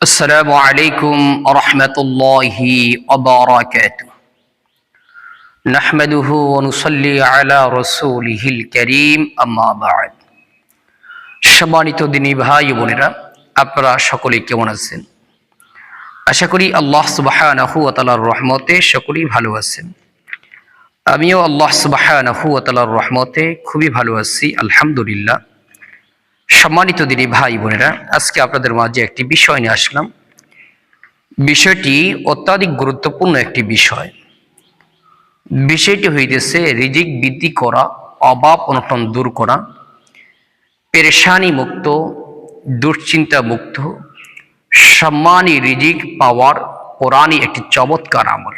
আসসালামু আলাইকুম ওয়া রাহমাতুল্লাহি ওয়া বারাকাতুহু। নাহমাদুহু ওয়া নুসাল্লি আলা রাসূলিহিল কারীম, আম্মা বা'দ। সম্মানিত দিনী ভাই ও বোনেরা, আপনারা সকলেই কেমন আছেন? আশা করি আল্লাহ সুবহানাহু ওয়া তাআলার রহমতে সকলেই ভালো আছেন। আমিও আল্লাহ সুবহানাহু ওয়া তাআলার রহমতে খুবই ভালো আছি, আলহামদুলিল্লাহ। সম্মানিত দিনী ভাই বোনেরা, আজকে আপনাদের মাঝে একটি বিষয় নিয়ে আসলাম। বিষয়টি অত্যাধিক গুরুত্বপূর্ণ একটি বিষয়। বিষয়টি হইতেছে রিজিক বৃদ্ধি করা, অভাব অনটন দূর করা, পেরেশানি মুক্ত, দুশ্চিন্তা মুক্ত, সম্মানী রিজিক পাওয়ার কোরআনী একটি চমৎকার আমল।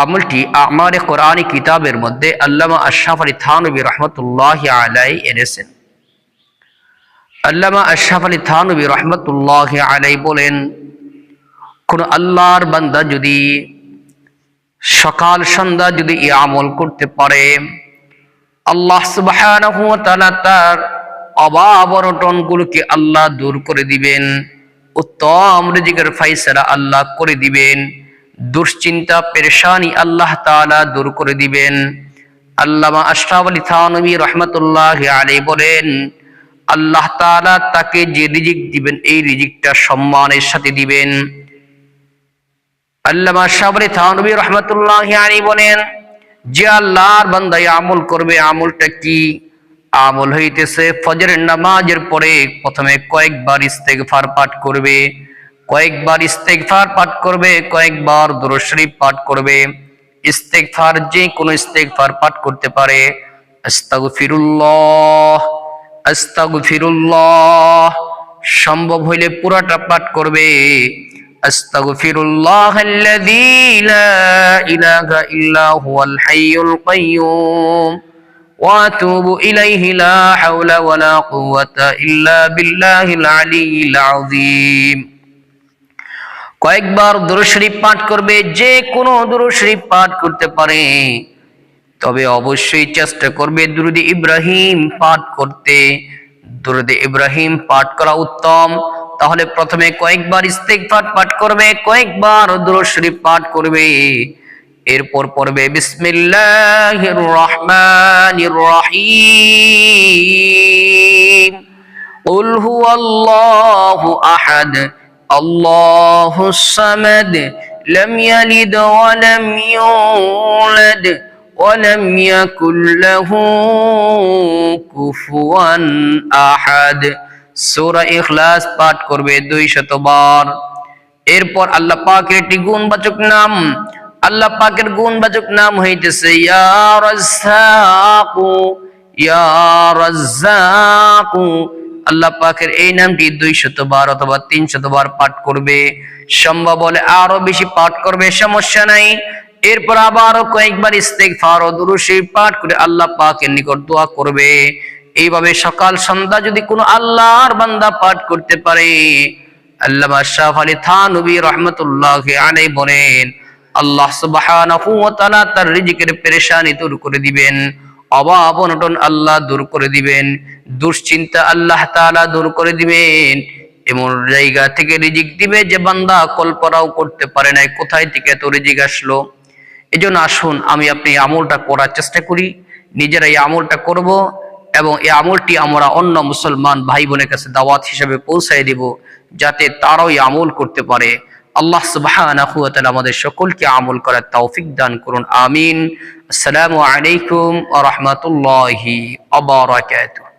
আমলটি আমারে কোরআনী কিতাবের মধ্যে আল্লামা আশরাফ আলী থানভী রহমতুল্লাহি আলাইহি এনেছেন। আল্লামা আশরাফ আলী থানভী রহমতুল্লাহি আলাইহি বলেন, কোন আল্লাহর বান্দা যদি সকাল সন্ধ্যা যদি এই আমল করতে পারে, আল্লাহ সুবহানাহু ওয়া তাআলা তার অভাব অনটনগুলোকে আল্লাহ দূর করে দিবেন, উত্তম রিজিকের ফয়সালা আল্লাহ করে দিবেন, দুশ্চিন্তা পেরেশানি আল্লাহ তাআলা দূর করে দিবেন। আল্লামা আশরাফ আলী থানভী রহমতুল্লাহি আলাইহি বলেন, আল্লাহ তাআলা তাকে যে রিজিক দিবেন এই রিজিকটা সম্মানের সাথে দিবেন। আল্লামা আশরাফ আলী থানভী রহমতুল্লাহি আলাইহি বলেন, যে আল্লাহর বান্দা আমল করবে, আমলটা কি? আমল হইতেছে ফজরের নামাজের পরে প্রথমে কয়েকবার ইস্তেগফার পাঠ করবে, কয়েকবার ইস্তেগফার পাঠ করবে, কয়েকবার দুরূদ শরীফ পাঠ করবে। ইস্তেগফার যে কোনো ইস্তেগফার পাঠ করতে পারে। আস্তাগফিরুল্লাহ, আস্তাগফিরুল্লাহ সম্ভব হইলে পুরাটা পাঠ করবে। আস্তাগফিরুল্লাহাল্লাযী লা ইলাহা ইল্লা হুয়াল হাইয়ুল কাইয়্যুম ওয়া আতুবু ইলাইহি লা হাওলা ওয়ালা কুওয়াতা ইল্লা বিল্লাহিল আলিয়্যিল আযীম। কয়েকবার দুরূদ শরীফ পাঠ করবে। যে কোনো দুরূদ শরীফ পাঠ করতে পারে, তবে অবশ্যই চেষ্টা করবে দুরূদে ইব্রাহিম পাঠ করতে। দুরূদে ইব্রাহিম পাঠ করা উত্তম। তাহলে প্রথমে কয়েকবার ইস্তেগফার পাঠ করবে, কয়েকবার দুরূদ শরীফ পাঠ করবে, এরপর পড়বে বিসমিল্লাহির রহমানির রহিম, কুল হুয়াল্লাহু আহাদ, আল্লাহুস সামাদ, লাম ইয়ালিদ ওয়া লাম ইউলাদ ওয়া লাম ইয়াকুল লাহু কুফুয়ান আহাদ। সূরা ইখলাস পাঠ করবে 200 বার। এরপর আল্লাহ পাকের একটি গুণবাচক নাম, আল্লাহ পাকের গুণবাচক নাম হইতেছে ইয়া রাজ্জাকু, ইয়া রাজ্জাকু। আল্লাহ পাকের এই নামটি 200 বার অথবা 300 বার পাঠ করবে। সম্ভব হলে আরো বেশি পাঠ করবে, সমস্যা নাই। এরপর আবারও কয়েকবার ইস্তেগফার ও দুরূদ শরীফ পাঠ করে আল্লাহ পাকের নিকট দোয়া করবে। এইভাবে সকাল সন্ধ্যা যদি কোনো আল্লাহর বান্দা পাঠ করতে পারে, আল্লামা আশরাফ আলী থানভী রহমতুল্লাহি আলাইহি বলেন, আল্লাহ সুবহানাহু ওয়া তাআলা তার রিজিকের পেরেশানি দূর করে দিবেন, অভাব অনটন আল্লাহ দূর করে দিবেন, দুশ্চিন্তা আল্লাহ তাআলা দূর করে দিবেন। এমন জায়গা থেকে রিজিক দিবে যে বান্দা কল্পনাও করতে পারে নাই কোথায় থেকে এত রিজিক আসলো। এজন্য আসুন আমি আপনি আমলটা করার চেষ্টা করি, নিজেরা এই আমলটা করব এবং এই আমলটি আমরা অন্য মুসলমান ভাই বোনের কাছে দাওয়াত হিসেবে পৌঁছায় দিব, যাতে তারাও এই আমল করতে পারে। আল্লাহ সুবহানাহু ওয়া তাআলা আমাদের সকলকে আমল করার তৌফিক দান করুন, আমিন। আসসালামু আলাইকুম ওয়া রাহমাতুল্লাহি ওয়া বারাকাতুহু।